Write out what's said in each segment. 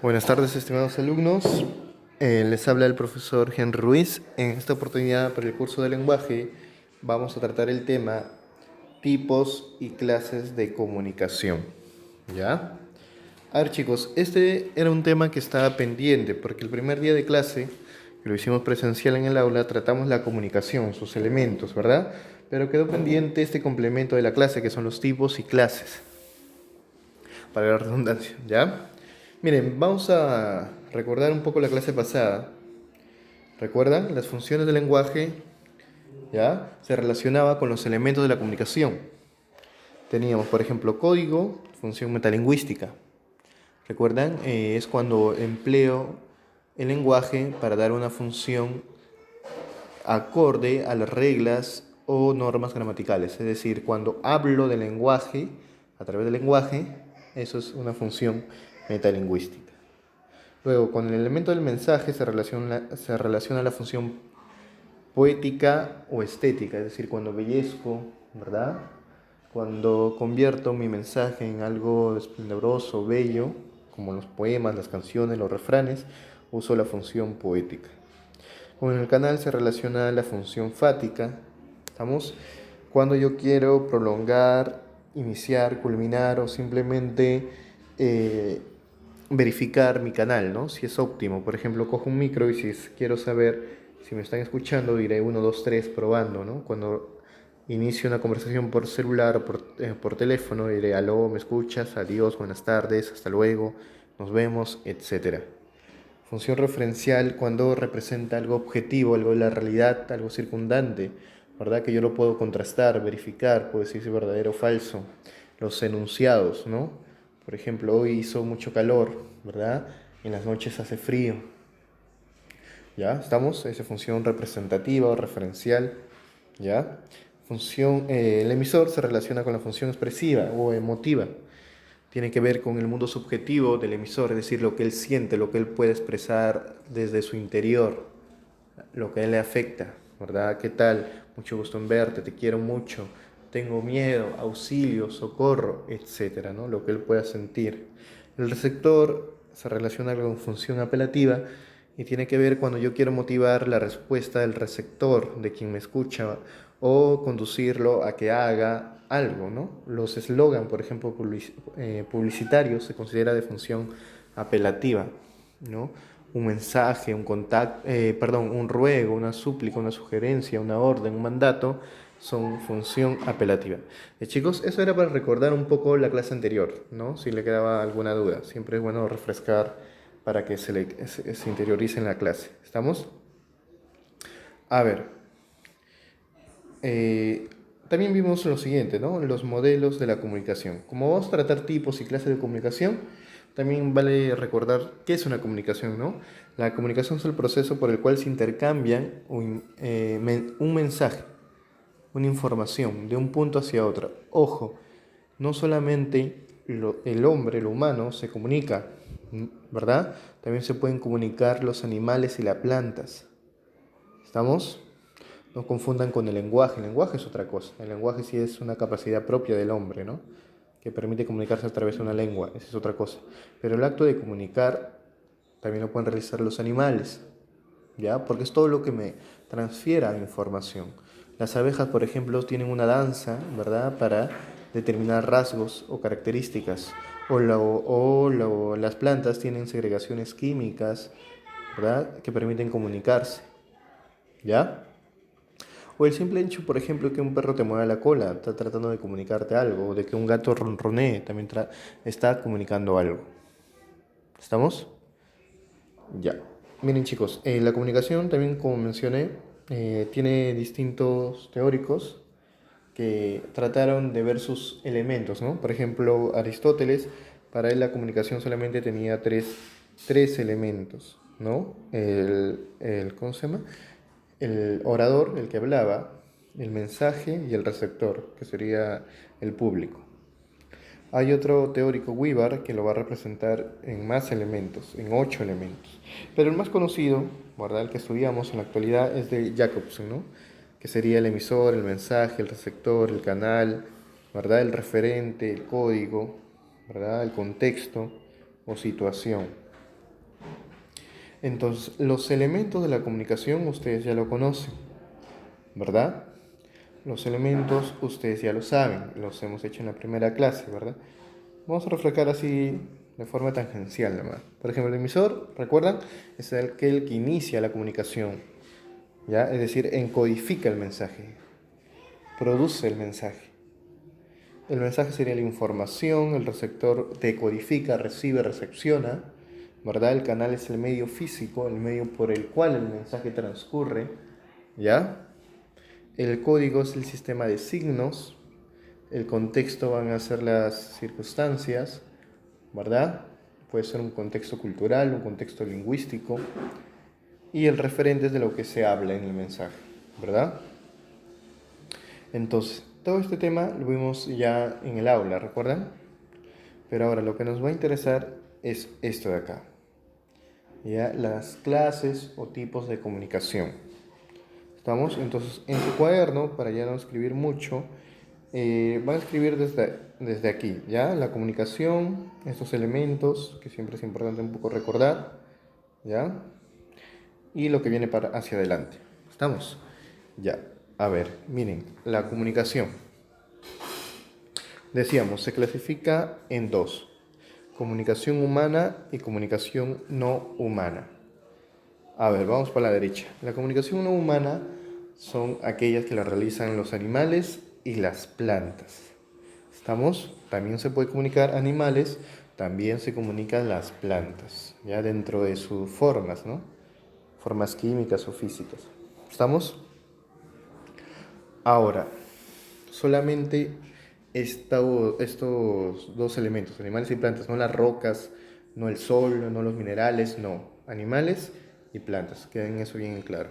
Buenas tardes, estimados alumnos. Les habla el profesor Henry Ruiz. En esta oportunidad, para el curso de lenguaje, vamos a tratar el tema tipos y clases de comunicación. ¿Ya? A ver, chicos, este era un tema que estaba pendiente porque el primer día de clase, que lo hicimos presencial en el aula, tratamos la comunicación, sus elementos, ¿verdad? Pero quedó pendiente este complemento de la clase, que son los tipos y clases, para la redundancia, ¿ya? Miren, vamos a recordar un poco la clase pasada. ¿Recuerdan? Las funciones del lenguaje, ¿ya? Se relacionaba con los elementos de la comunicación. Teníamos, por ejemplo, código, función metalingüística. ¿Recuerdan? Es cuando empleo el lenguaje para dar una función acorde a las reglas o normas gramaticales. Es decir, cuando hablo del lenguaje, a través del lenguaje, eso es una función metalingüística. Luego, con el elemento del mensaje se relaciona la función poética o estética, es decir, cuando embellezco, ¿verdad? Cuando convierto mi mensaje en algo esplendoroso, bello, como los poemas, las canciones, los refranes, uso la función poética. Con el canal se relaciona la función fática, ¿estamos? Cuando yo quiero prolongar, iniciar, culminar o simplemente eh, verificar mi canal, ¿no? Si es óptimo. Por ejemplo, cojo un micro y si quiero saber si me están escuchando, diré uno 2 3 probando, ¿no? Cuando inicio una conversación por celular o por teléfono, diré aló, ¿me escuchas? Adiós, buenas tardes, hasta luego, nos vemos, etcétera. Función referencial cuando representa algo objetivo, algo de la realidad, algo circundante, ¿verdad? Que yo lo puedo contrastar, verificar, puedo decir si es verdadero o falso. Los enunciados, ¿no? Por ejemplo, hoy hizo mucho calor, ¿verdad? En las noches hace frío. ¿Ya? ¿Estamos? Esa función representativa o referencial, ¿ya? El emisor se relaciona con la función expresiva o emotiva. Tiene que ver con el mundo subjetivo del emisor, es decir, lo que él siente, lo que él puede expresar desde su interior, lo que a él le afecta, ¿verdad? ¿Qué tal? Mucho gusto en verte, te quiero mucho, tengo miedo, auxilio, socorro, etcétera, ¿no? Lo que él pueda sentir. El receptor se relaciona con función apelativa y tiene que ver cuando yo quiero motivar la respuesta del receptor, de quien me escucha, o conducirlo a que haga algo, ¿no? Los eslogan, por ejemplo, publicitarios, se considera de función apelativa, ¿no? Un mensaje, un ruego, una súplica, una sugerencia, una orden, un mandato, son función apelativa. Chicos, eso era para recordar un poco la clase anterior, ¿no? Si le quedaba alguna duda, siempre es bueno refrescar para que se interiorice en la clase. ¿Estamos? A ver, eh, también vimos lo siguiente, ¿no? Los modelos de la comunicación. Como vamos a tratar tipos y clases de comunicación, también vale recordar qué es una comunicación, ¿no? La comunicación es el proceso por el cual se intercambian un mensaje, una información de un punto hacia otro. Ojo, no solamente el hombre, el humano, se comunica, ¿verdad? También se pueden comunicar los animales y las plantas. ¿Estamos? No confundan con el lenguaje. El lenguaje es otra cosa. El lenguaje sí es una capacidad propia del hombre, ¿no? Que permite comunicarse a través de una lengua. Esa es otra cosa. Pero el acto de comunicar también lo pueden realizar los animales, ¿ya? Porque es todo lo que me transfiera información. Las abejas, por ejemplo, tienen una danza, ¿verdad? Para determinar rasgos o características. Las plantas tienen segregaciones químicas, ¿verdad? Que permiten comunicarse, ¿ya? O el simple hecho, por ejemplo, que un perro te mueva la cola, está tratando de comunicarte algo, o de que un gato ronronee, también está comunicando algo. ¿Estamos? Ya. Miren chicos, la comunicación también, como mencioné, tiene distintos teóricos que trataron de ver sus elementos, ¿no? Por ejemplo, Aristóteles, para él la comunicación solamente tenía tres elementos, ¿no? ¿Cómo se llama? El orador, el que hablaba, el mensaje y el receptor, que sería el público. Hay otro teórico, Weaver, que lo va a representar en más elementos, en 8 elementos. Pero el más conocido, ¿verdad? El que estudiamos en la actualidad es de Jacobson, ¿no? Que sería el emisor, el mensaje, el receptor, el canal, ¿verdad? El referente, el código, ¿verdad? El contexto o situación. Entonces, los elementos de la comunicación ustedes ya lo conocen, ¿verdad? Los elementos ustedes ya lo saben, los hemos hecho en la primera clase, ¿verdad? Vamos a reflejar así de forma tangencial nomás. Por ejemplo, el emisor, ¿recuerdan? Es aquel que inicia la comunicación, ¿ya? Es decir, encodifica el mensaje, produce el mensaje. El mensaje sería la información, el receptor decodifica, recibe, recepciona, ¿verdad? El canal es el medio físico, el medio por el cual el mensaje transcurre, ¿ya? El código es el sistema de signos, el contexto van a ser las circunstancias, ¿verdad? Puede ser un contexto cultural, un contexto lingüístico, y el referente es de lo que se habla en el mensaje, ¿verdad? Entonces, todo este tema lo vimos ya en el aula, ¿recuerdan? Pero ahora lo que nos va a interesar es esto de acá, ¿ya? Las clases o tipos de comunicación. ¿Estamos? Entonces, en su cuaderno, para ya no escribir mucho, van a escribir desde aquí, ¿ya? La comunicación, estos elementos, que siempre es importante un poco recordar, ¿ya? Y lo que viene para hacia adelante. ¿Estamos? Ya. A ver, miren, la comunicación. Decíamos, se clasifica en dos: comunicación humana y comunicación no humana. A ver, vamos para la derecha. La comunicación no humana son aquellas que la realizan los animales y las plantas. ¿Estamos? También se puede comunicar animales, también se comunican las plantas, ya dentro de sus formas, ¿no? Formas químicas o físicas. ¿Estamos? Ahora, solamente estos dos elementos, animales y plantas, no las rocas, no el sol, no los minerales, no, animales y plantas, queden eso bien en claro.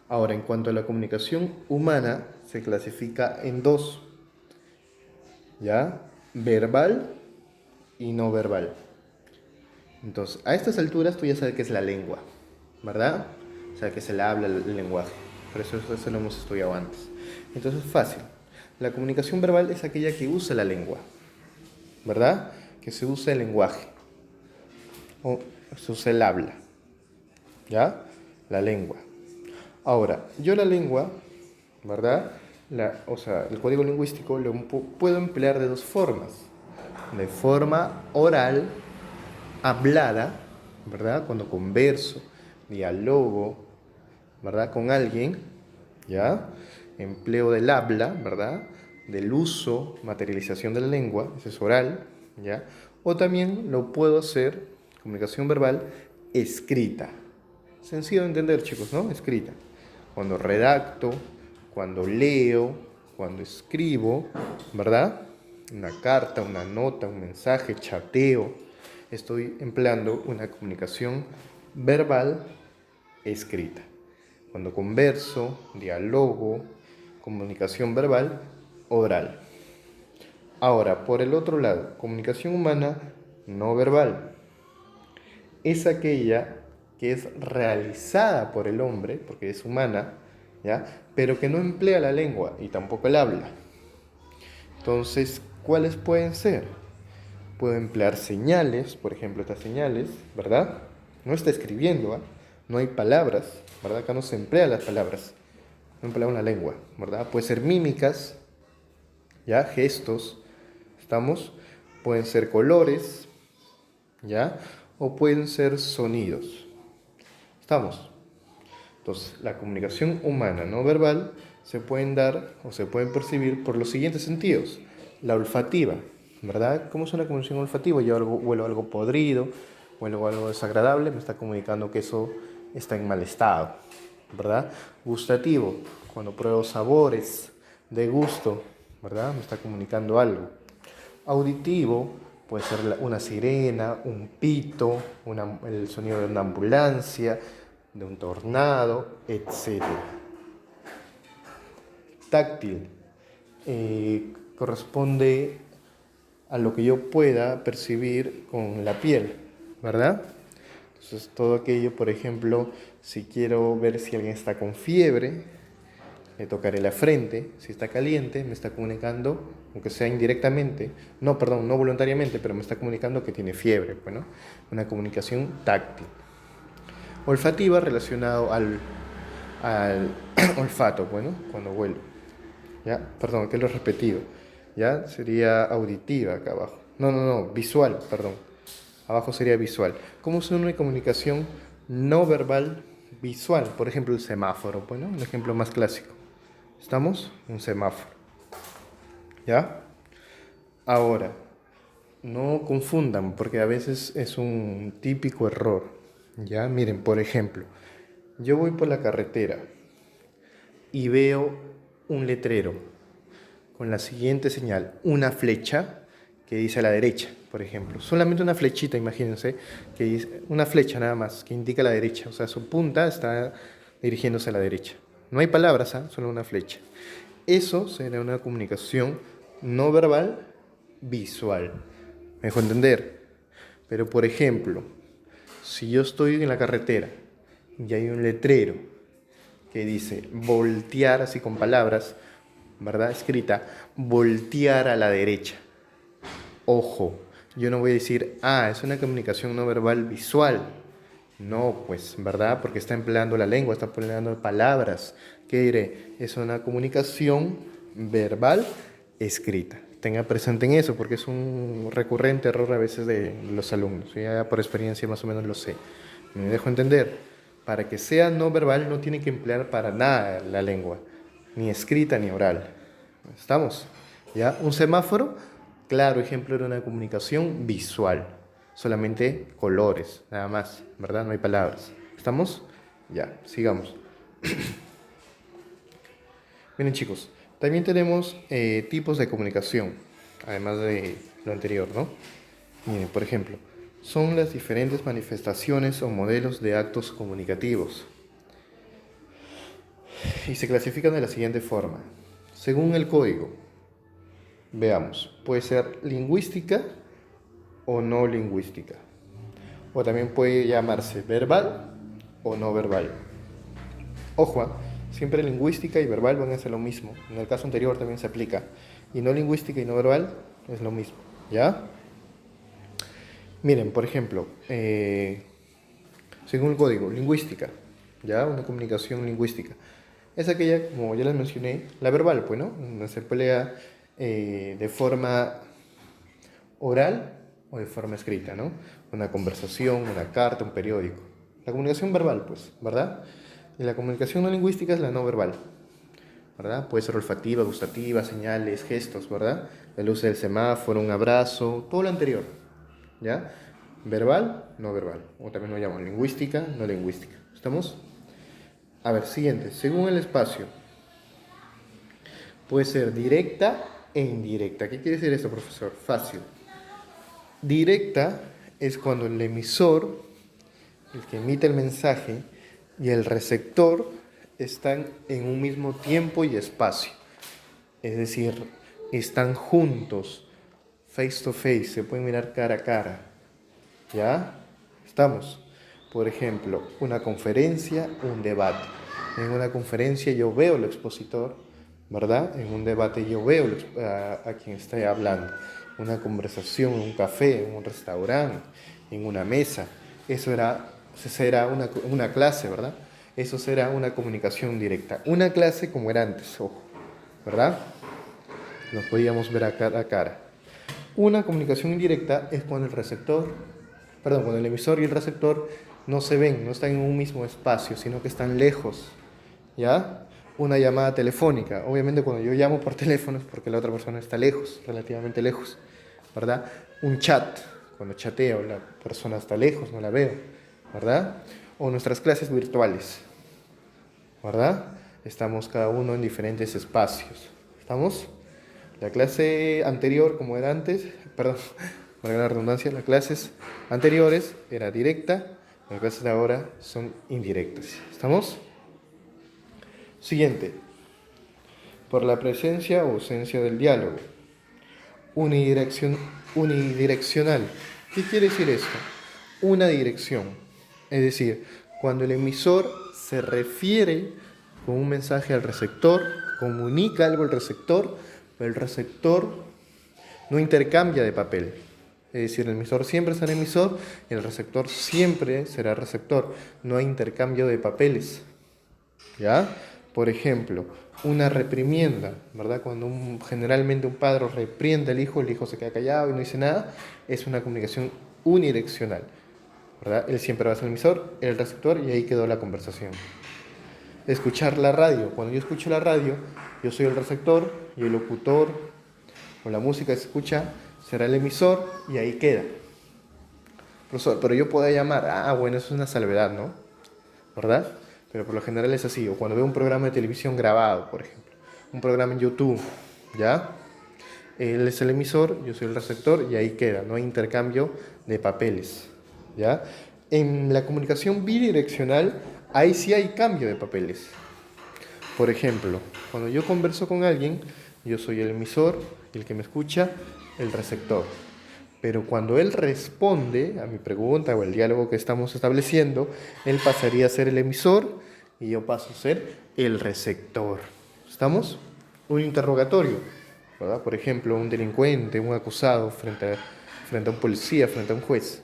Ahora, en cuanto a la comunicación humana, se clasifica en dos, ¿ya? Verbal y no verbal. Entonces, a estas alturas tú ya sabes qué es la lengua, ¿verdad? O sea, que se le habla el lenguaje. Por eso lo hemos estudiado antes. Entonces, fácil. La comunicación verbal es aquella que usa la lengua, ¿verdad? Que se usa el lenguaje, o se usa el habla, ¿ya? La lengua. Ahora, yo la lengua, ¿verdad? O sea, el código lingüístico lo puedo emplear de dos formas. De forma oral, hablada, ¿verdad? Cuando converso, dialogo, ¿verdad? Con alguien, ¿ya? Empleo del habla, ¿verdad? Del uso, materialización de la lengua, ese es oral, ¿ya? O también lo puedo hacer, comunicación verbal, escrita. Sencillo de entender, chicos, ¿no? Escrita. Cuando redacto, cuando leo, cuando escribo, ¿verdad? Una carta, una nota, un mensaje, chateo. Estoy empleando una comunicación verbal escrita. Cuando converso, dialogo, comunicación verbal, oral. Ahora, por el otro lado, comunicación humana no verbal. Es aquella que es realizada por el hombre, porque es humana, ¿ya? Pero que no emplea la lengua y tampoco el habla. Entonces, ¿cuáles pueden ser? Puedo emplear señales, por ejemplo, estas señales, ¿verdad? No está escribiendo, ¿eh? No hay palabras, ¿verdad? Acá no se emplean las palabras, no emplea una lengua, ¿verdad? Puede ser mímicas, ¿ya? Gestos, ¿estamos? Pueden ser colores, ¿ya? O pueden ser sonidos, ¿estamos? Entonces, la comunicación humana no verbal se pueden dar o se pueden percibir por los siguientes sentidos. La olfativa, ¿verdad? ¿Cómo es una comunicación olfativa? Yo huelo algo podrido, huelo algo desagradable, me está comunicando que eso está en mal estado, ¿verdad? Gustativo, cuando pruebo sabores de gusto, ¿verdad? Me está comunicando algo. Auditivo, puede ser una sirena, un pito, el sonido de una ambulancia, de un tornado, etc. Táctil, corresponde a lo que yo pueda percibir con la piel, ¿verdad? Entonces, todo aquello, por ejemplo, si quiero ver si alguien está con fiebre, le tocaré la frente. Si está caliente, me está comunicando, aunque sea indirectamente, no, perdón, no voluntariamente, pero me está comunicando que tiene fiebre. Bueno, una comunicación táctil. Olfativa relacionado al olfato, bueno, cuando huelo. ¿Ya? Perdón, que lo he repetido. ¿Ya? Sería auditiva acá abajo. No, visual, perdón. Abajo sería visual. ¿Cómo es una comunicación no verbal visual? Por ejemplo, el semáforo, bueno, un ejemplo más clásico. ¿Estamos? Un semáforo. ¿Ya? Ahora, no confundan, porque a veces es un típico error. ¿Ya? Miren, por ejemplo, yo voy por la carretera y veo un letrero con la siguiente señal, una flecha que dice a la derecha, por ejemplo. Solamente una flechita, imagínense, que dice, una flecha nada más, que indica la derecha. O sea, su punta está dirigiéndose a la derecha. No hay palabras, ¿eh? Solo una flecha. Eso sería una comunicación no verbal visual. ¿Me dejo entender? Pero, por ejemplo, si yo estoy en la carretera y hay un letrero que dice voltear, así con palabras, ¿verdad? Escrita, voltear a la derecha. Ojo, yo no voy a decir, es una comunicación no verbal visual. No, pues, ¿verdad? Porque está empleando la lengua, está empleando palabras. ¿Qué diré? Es una comunicación verbal escrita. Tenga presente en eso, porque es un recurrente error a veces de los alumnos. Ya por experiencia más o menos lo sé. Me dejo entender. Para que sea no verbal no tiene que emplear para nada la lengua, ni escrita ni oral. ¿Estamos? ¿Ya? Un semáforo, claro ejemplo de una comunicación visual. Solamente colores, nada más, ¿verdad? No hay palabras. ¿Estamos? Ya, sigamos. Miren chicos, también tenemos tipos de comunicación, además de lo anterior, ¿no? Miren, por ejemplo, son las diferentes manifestaciones o modelos de actos comunicativos. Y se clasifican de la siguiente forma. Según el código, veamos, puede ser lingüística o no lingüística. O también puede llamarse verbal o no verbal. Ojo, siempre lingüística y verbal van a ser lo mismo. En el caso anterior también se aplica. Y no lingüística y no verbal es lo mismo. ¿Ya? Miren, por ejemplo, según el código, lingüística. ¿Ya? Una comunicación lingüística. Es aquella, como ya les mencioné, la verbal, pues, ¿no? Donde se emplea de forma oral o de forma escrita, ¿no? Una conversación, una carta, un periódico. La comunicación verbal, pues, ¿verdad? Y la comunicación no lingüística es la no verbal, ¿verdad? Puede ser olfativa, gustativa, señales, gestos, ¿verdad? El uso del semáforo, un abrazo, todo lo anterior, ¿ya? Verbal, no verbal. O también lo llaman lingüística, no lingüística. ¿Estamos? A ver, siguiente. Según el espacio, puede ser directa e indirecta. ¿Qué quiere decir esto, profesor? Fácil. Directa es cuando el emisor, el que emite el mensaje, y el receptor están en un mismo tiempo y espacio. Es decir, están juntos, face to face, se pueden mirar cara a cara. ¿Ya? ¿Estamos? Por ejemplo, una conferencia, un debate. En una conferencia yo veo al expositor, ¿verdad? En un debate yo veo a quien está hablando. Una conversación en un café, en un restaurante, en una mesa. Eso será una clase, ¿verdad? Eso será una comunicación directa. Una clase como era antes, ojo, ¿verdad? Nos podíamos ver a cara a cara. Una comunicación indirecta es cuando el emisor y el receptor no se ven, no están en un mismo espacio, sino que están lejos, ¿ya? Una llamada telefónica, obviamente cuando yo llamo por teléfono es porque la otra persona está lejos, relativamente lejos, ¿verdad? Un chat, cuando chateo, la persona está lejos, no la veo, ¿verdad? O nuestras clases virtuales, ¿verdad? Estamos cada uno en diferentes espacios, ¿estamos? La clase anterior, como era antes, perdón, valga la redundancia, las clases anteriores era directa, las clases de ahora son indirectas. ¿Estamos? Siguiente. Por la presencia o ausencia del diálogo. Unidireccional. ¿Qué quiere decir esto? Una dirección. Es decir, cuando el emisor se refiere con un mensaje al receptor, comunica algo al receptor, pero el receptor no intercambia de papel. Es decir, el emisor siempre será emisor y el receptor siempre será receptor. No hay intercambio de papeles. ¿Ya? Por ejemplo, una reprimienda, ¿verdad? Cuando generalmente un padre reprende al hijo, el hijo se queda callado y no dice nada, es una comunicación unidireccional, ¿verdad? Él siempre va a ser el emisor, el receptor y ahí quedó la conversación. Escuchar la radio. Cuando yo escucho la radio, yo soy el receptor y el locutor o la música que se escucha será el emisor y ahí queda. Profesor, pero yo puedo llamar, bueno, eso es una salvedad, ¿no? ¿Verdad? Pero por lo general es así. O cuando veo un programa de televisión grabado, por ejemplo, un programa en YouTube, ¿ya? Él es el emisor, yo soy el receptor y ahí queda, no hay intercambio de papeles, ¿ya? En la comunicación bidireccional, ahí sí hay cambio de papeles. Por ejemplo, cuando yo converso con alguien, yo soy el emisor, el que me escucha, el receptor. Pero cuando él responde a mi pregunta o el diálogo que estamos estableciendo, él pasaría a ser el emisor y yo paso a ser el receptor. ¿Estamos? Un interrogatorio, ¿verdad? Por ejemplo, un delincuente, un acusado frente a un policía, frente a un juez.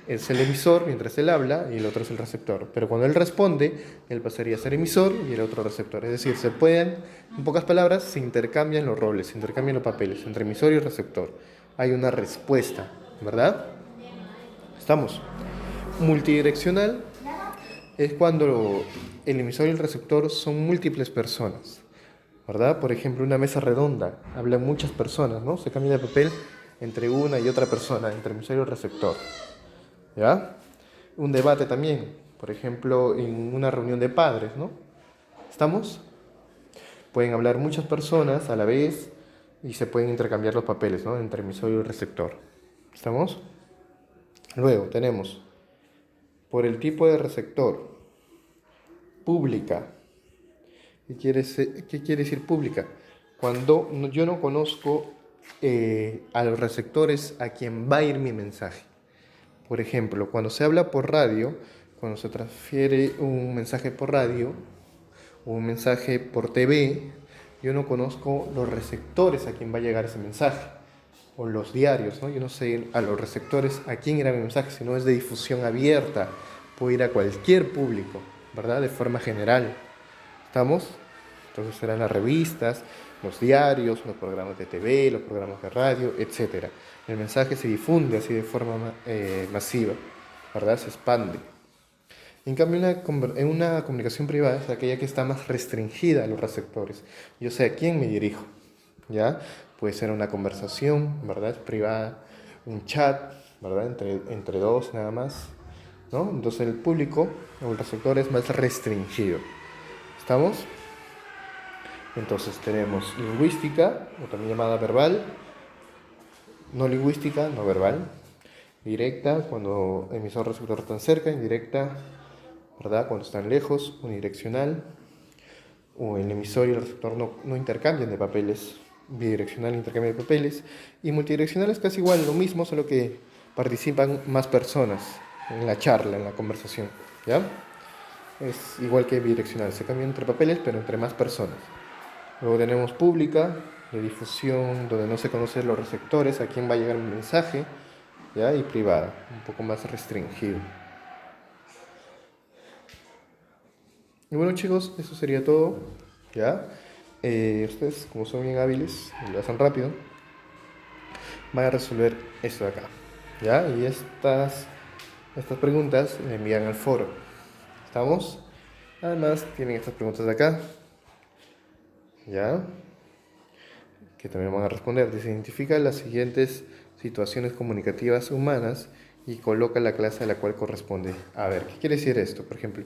Es el emisor mientras él habla y el otro es el receptor. Pero cuando él responde, él pasaría a ser emisor y el otro receptor. Es decir, en pocas palabras, se intercambian los roles, se intercambian los papeles entre emisor y receptor. Hay una respuesta, ¿verdad? ¿Estamos? Multidireccional es cuando el emisor y el receptor son múltiples personas, ¿verdad? Por ejemplo, una mesa redonda, hablan muchas personas, ¿no? Se cambia de papel entre una y otra persona, entre el emisor y el receptor, ¿ya? Un debate también, por ejemplo, en una reunión de padres, ¿no? ¿Estamos? Pueden hablar muchas personas a la vez y se pueden intercambiar los papeles, ¿no? Entre emisor y receptor. ¿Estamos? Luego tenemos, por el tipo de receptor, pública. ¿Qué quiere decir pública? Cuando yo no conozco a los receptores a quien va a ir mi mensaje. Por ejemplo, cuando se habla por radio, cuando se transfiere un mensaje por radio o un mensaje por TV, yo no conozco los receptores a quien va a llegar ese mensaje, o los diarios, ¿no? Yo no sé a los receptores a quién irá mi mensaje, si no es de difusión abierta, puede ir a cualquier público, ¿verdad? De forma general. ¿Estamos? Entonces serán las revistas, los diarios, los programas de TV, los programas de radio, etc. El mensaje se difunde así de forma masiva, ¿verdad? Se expande. En cambio, en una comunicación privada es aquella que está más restringida a los receptores. Yo sé a quién me dirijo, ¿ya? Puede ser una conversación, ¿verdad? Privada, un chat, ¿verdad? Entre dos nada más, ¿no? Entonces el público o el receptor es más restringido. ¿Estamos? Entonces tenemos lingüística, o también llamada verbal, no lingüística, no verbal, directa, cuando emisor y receptor están cerca, indirecta, ¿verdad? Cuando están lejos, unidireccional, o el emisor y el receptor no intercambian de papeles, bidireccional intercambio de papeles, y multidireccional es casi igual, lo mismo, solo que participan más personas en la charla, en la conversación, ¿ya? Es igual que bidireccional, se cambian entre papeles, pero entre más personas. Luego tenemos pública, de difusión, donde no se conocen los receptores, a quién va a llegar el mensaje, ¿ya? Y privada, un poco más restringido. Y bueno, chicos, eso sería todo, ¿ya? Ustedes, como son bien hábiles y lo hacen rápido, van a resolver esto de acá, ¿ya? Y estas preguntas le envían al foro. ¿Estamos? Además, tienen estas preguntas de acá, ¿ya? Que también van a responder. Dice, identifica las siguientes situaciones comunicativas humanas y coloca la clase a la cual corresponde. A ver, ¿qué quiere decir esto? Por ejemplo,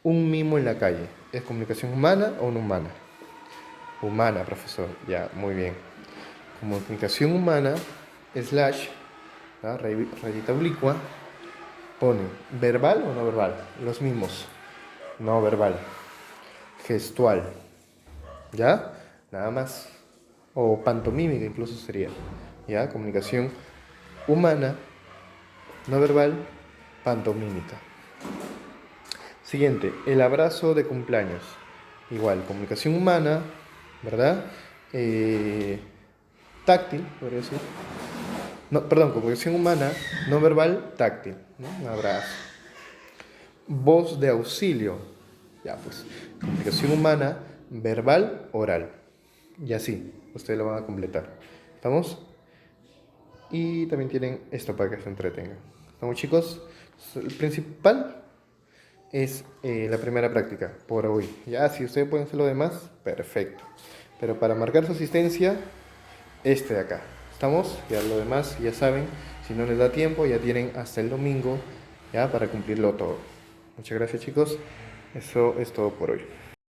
un mimo en la calle. ¿Es comunicación humana o no humana? Humana, profesor. Ya, muy bien. Comunicación humana, slash, ¿no? Rayita oblicua, pone verbal o no verbal. Los mimos. No verbal. Gestual. ¿Ya? Nada más. O pantomímica incluso sería, ¿ya? Comunicación humana, no verbal, pantomímica. Siguiente, el abrazo de cumpleaños. Igual, comunicación humana, ¿verdad? Táctil, podría decir. No, perdón, comunicación humana, no verbal, táctil, ¿no? Un abrazo. Voz de auxilio, ya pues, comunicación humana, verbal, oral. Y así, ustedes lo van a completar. ¿Estamos? Y también tienen esto para que se entretengan. ¿Estamos, chicos? El principal es la primera práctica por hoy. Ya, si ustedes pueden hacer lo demás, perfecto. Pero para marcar su asistencia, este de acá. ¿Estamos? Ya lo demás, ya saben, si no les da tiempo, ya tienen hasta el domingo ya para cumplirlo todo. Muchas gracias, chicos. Eso es todo por hoy.